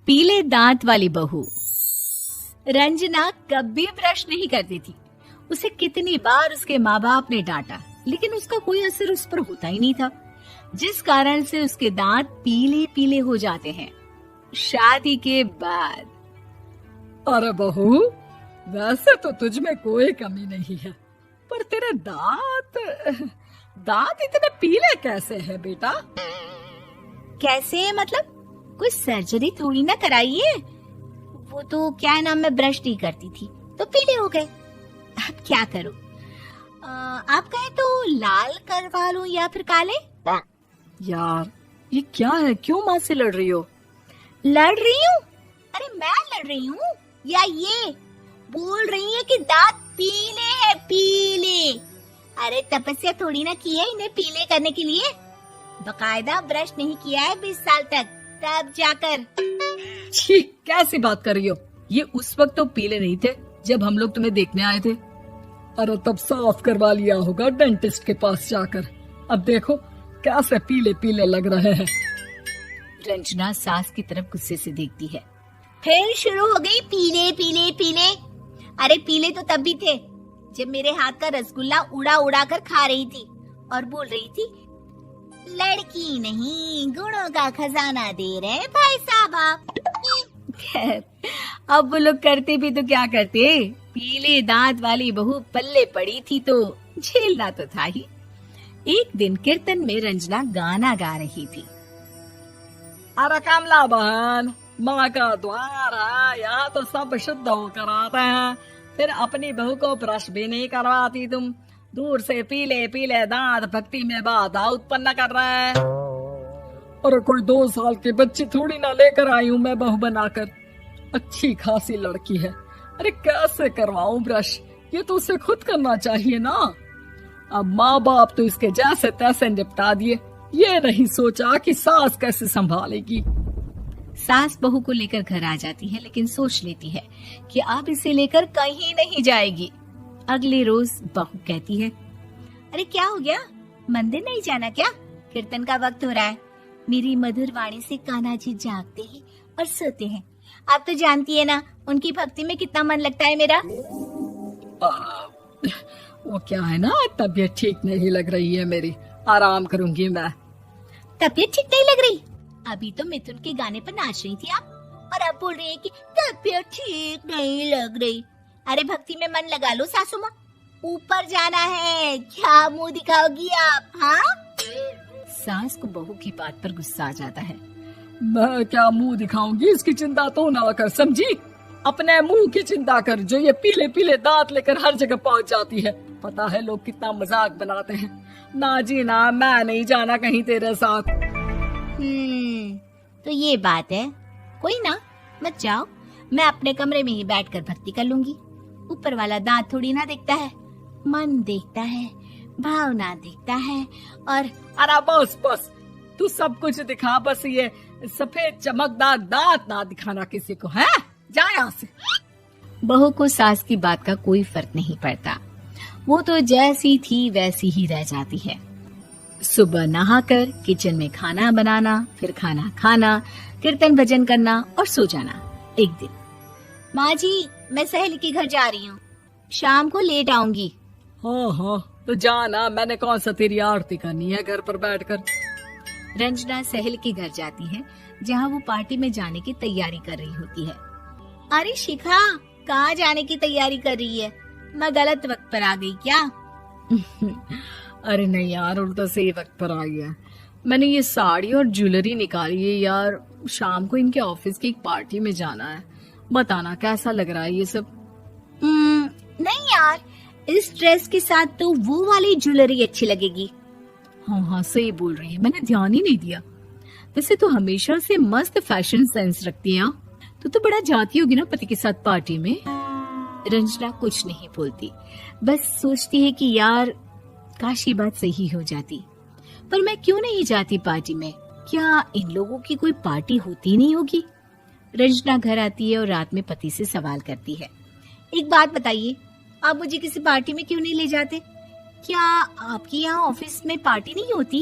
पीले दांत वाली बहू। रंजना कभी ब्रश नहीं करती थी। उसे कितनी बार उसके माँ बाप ने डांटा, लेकिन उसका कोई असर उस पर होता ही नहीं था, जिस कारण से उसके दांत पीले पीले हो जाते हैं। शादी के बाद। अरे बहू, वैसे तो तुझ में कोई कमी नहीं है, पर तेरे दांत इतने पीले कैसे हैं बेटा? कैसे मतलब? कोई सर्जरी थोड़ी ना कराई है। वो तो क्या नाम, मैं ब्रश नहीं करती थी तो पीले हो गए। अब क्या करूं? आप कहें तो लाल करवा लूं या फिर काले? यार ये क्या है, क्यों माँ से लड़ रही हो? लड़ रही हूँ? अरे मैं लड़ रही हूँ या ये बोल रही है कि दांत पीले हैं, पीले। अरे तपस्या थोड़ी ना की है इन्हें पीले करने के लिए। बकायदा ब्रश नहीं किया है 20 साल तक, तब जाकर। छी, कैसी बात कर रही हो? ये उस वक्त तो पीले नहीं थे जब हम लोग तुम्हें देखने आए थे। अरे तब साफ करवा लिया होगा डेंटिस्ट के पास जाकर। अब देखो कैसे पीले पीले लग रहे हैं। रंजना सास की तरफ गुस्से से देखती है। फिर शुरू हो गई पीले पीले पीले। अरे पीले तो तब भी थे जब मेरे हाथ का रसगुल्ला उड़ा उड़ा कर खा रही थी और बोल रही थी, लड़की नहीं गुणों का खजाना दे रहे भाई साहब आप। खैर, अब वो लोग करते भी तो क्या करते, पीले दांत वाली बहू पल्ले पड़ी थी तो झेलना तो था ही। एक दिन कीर्तन में रंजना गाना गा रही थी। अरे कमला बहन, माँ का द्वार है, यहाँ तो सब शुद्ध होकर आते हैं, फिर अपनी बहू को ब्रश भी नहीं करवाती तुम। दूर से पीले पीले दांत भक्ति में बाधा उत्पन्न कर रहे हैं। अरे कोई 2 साल की बच्ची थोड़ी ना लेकर आई हूँ मैं बहू बनाकर। अच्छी खासी लड़की है, अरे कैसे करवाऊं ब्रश? ये तो उसे खुद करना चाहिए ना। अब माँ बाप तो इसके जैसे तैसे निपटा दिए, ये नहीं सोचा कि सास कैसे संभालेगी। सास बहू को लेकर घर आ जाती है, लेकिन सोच लेती है कि अब इसे लेकर कहीं नहीं जाएगी। अगले रोज बहू कहती है, अरे क्या हो गया, मंदिर नहीं जाना क्या? कीर्तन का वक्त हो रहा है। मेरी मधुर वाणी से कान्हा जी जागते हैं और सोते हैं। आप तो जानती है ना उनकी भक्ति में कितना मन लगता है मेरा। वो क्या है ना, तबीयत ठीक नहीं लग रही है मेरी, आराम करूंगी मैं। तबीयत ठीक नहीं लग रही? अभी तो मिथुन के गाने पर नाच रही थी आप, और अब बोल रही है कि तबीयत ठीक नहीं लग रही। अरे भक्ति में मन लगा लो सासू माँ, ऊपर जाना है, क्या मुंह दिखाओगी आप? हाँ? सास को बहू की बात पर गुस्सा आ जाता है। मैं क्या मुंह दिखाऊंगी, इसकी चिंता तो ना कर, समझी? अपने मुंह की चिंता कर, जो ये पीले पीले दांत लेकर हर जगह पहुंच जाती है। पता है लोग कितना मजाक बनाते हैं। ना जी ना, मैं नहीं जाना कहीं तेरे साथ। तो ये बात है। कोई ना, मत जाओ, मैं अपने कमरे में ही बैठकर भक्ति कर लूंगी। ऊपर वाला दांत थोड़ी ना देखता है, मन देखता है, भावना देखता है। और अरे बस बस, तू सब कुछ दिखा, बस ये सफेद चमकदार दांत ना दिखाना किसी को, है? जा यहाँ से। बहू को सास की बात का कोई फर्क नहीं पड़ता, वो तो जैसी थी वैसी ही रह जाती है। सुबह नहाकर किचन में खाना बनाना, फिर खाना खाना, कीर्तन भजन करना और सो जाना। एक दिन, माँ जी मैं सहेली के घर जा रही हूँ, शाम को लेट आऊंगी। हाँ हाँ तो जाना, मैंने कौन सा तेरी आरती करनी है घर पर बैठकर। रंजना सहेली के घर जाती है, जहाँ वो पार्टी में जाने की तैयारी कर रही होती है। अरे शिखा, कहाँ जाने की तैयारी कर रही है? मैं गलत वक्त पर आ गई क्या? अरे नहीं यार, उल्टा सही वक्त पर आ गया। मैंने ये साड़ी और ज्वेलरी निकाली है यार, शाम को इनके ऑफिस की एक पार्टी में जाना है। बताना कैसा लग रहा है ये सब? नहीं यार, इस ड्रेस के साथ तो वो वाली ज्वेलरी अच्छी लगेगी। हाँ हाँ सही बोल रही है, मैंने ध्यान ही नहीं दिया। वैसे तो हमेशा से मस्त फैशन सेंस रखती है। तो बड़ा जाती होगी ना पति के साथ पार्टी में। रंजना कुछ नहीं बोलती, बस सोचती है कि यार काश ये बात सही हो जाती, पर मैं क्यों नहीं जाती पार्टी में? क्या इन लोगों की कोई पार्टी होती नहीं होगी? रंजना घर आती है और रात में पति से सवाल करती है, एक बात बताइए, आप मुझे किसी पार्टी में क्यों नहीं ले जाते? क्या आपके यहाँ ऑफिस में पार्टी नहीं होती?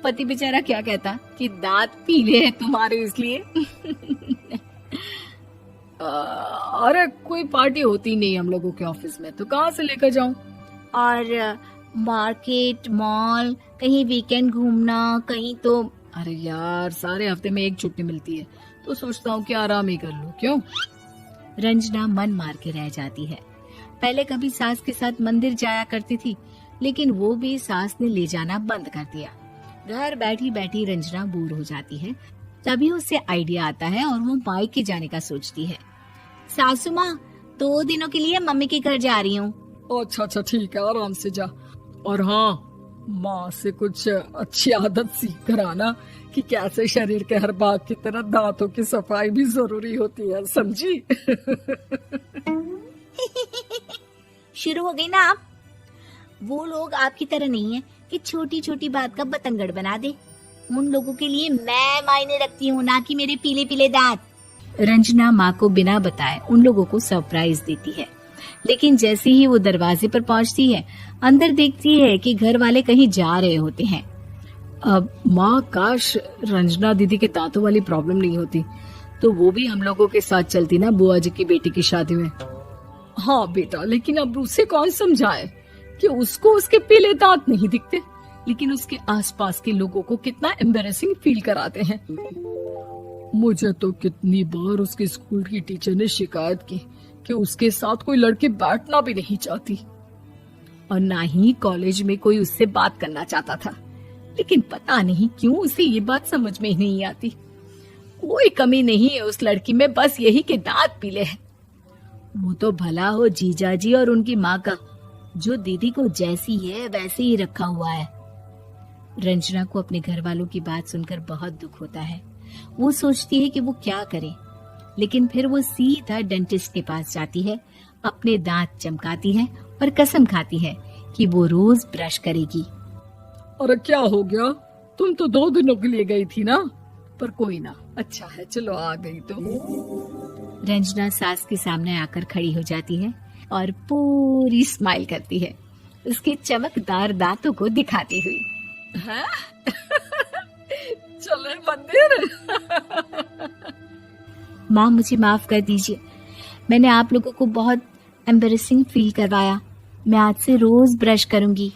पति बेचारा क्या कहता कि दांत पीले हैं तुम्हारे इसलिए। अरे कोई पार्टी होती नहीं हम लोगों के ऑफिस में, तो कहाँ से लेकर जाऊं? और मार्केट, मॉल, कहीं वीकेंड घूमना, कहीं तो। अरे यार सारे हफ्ते में एक छुट्टी मिलती है, तो सोचता हूँ कि आराम ही कर लूं। क्यों? रंजना मन मार के रह जाती है। पहले कभी सास के साथ मंदिर जाया करती थी, लेकिन वो भी सास ने ले जाना बंद कर दिया। घर बैठी बैठी रंजना बोर हो जाती है। तभी उसे आइडिया आता है और वो मायके जाने का सोचती है। सासू माँ, 2 दिनों के लिए मम्मी के घर जा रही हूँ। अच्छा ठीक है, आराम से जा। और हाँ, माँ से कुछ अच्छी आदत सीख कर आना कि कैसे शरीर के हर भाग की तरह दांतों की सफाई भी जरूरी होती है, समझी? शुरू हो गई ना आप। वो लोग आपकी तरह नहीं है कि छोटी छोटी बात का बतंगड़ बना दे। उन लोगों के लिए मैं मायने रखती हूँ, ना कि मेरे पीले पीले दांत। रंजना माँ को बिना बताए उन लोगों को सरप्राइज देती है, लेकिन जैसे ही वो दरवाजे पर पहुंचती है, अंदर देखती है कि घर वाले कहीं जा रहे होते हैं। अब माँ, काश रंजना दीदी के दांतों वाली प्रॉब्लम नहीं होती, तो वो भी हम लोगों के साथ चलती ना बुआ जी की बेटी की शादी में। हाँ बेटा, लेकिन अब उसे कौन समझाए कि उसको उसके पीले दांत नहीं दिखते, लेकिन उसके आसपास के लोगों को कितना एम्बैरेसिंग फील कराते हैं। मुझे तो कितनी बार उसके स्कूल की टीचर ने शिकायत की कि उसके साथ कोई लड़की बैठना भी नहीं चाहती, और ना ही कॉलेज में कोई उससे बात करना चाहता था। लेकिन पता नहीं क्यों उसे ये बात समझ में ही नहीं आती। कोई कमी नहीं है उस लड़की में, बस यही कि दांत पीले हैं। वो तो भला हो जीजा जी और उनकी माँ का, जो दीदी को जैसी है वैसे ही रखा हुआ है। रंजना को अपने घर वालों की बात सुनकर बहुत दुख होता है। वो सोचती है कि वो क्या करे, लेकिन फिर वो सीधा डेंटिस्ट के पास जाती है, अपने दांत चमकाती है और कसम खाती है कि वो रोज ब्रश करेगी। अरे क्या हो गया? तुम तो 2 दिनों के लिए गई थी ना, पर कोई ना, अच्छा है, चलो आ गई तो। रंजना सास के सामने आकर खड़ी हो जाती है और पूरी स्माइल करती है, उसके चमकदार दांतों को दिखाती हुई। हैं? चले मंदिर? माँ, मुझे माफ कर दीजिए, मैंने आप लोगों को बहुत एम्बैरेसिंग फील करवाया। मैं आज से रोज ब्रश करूंगी।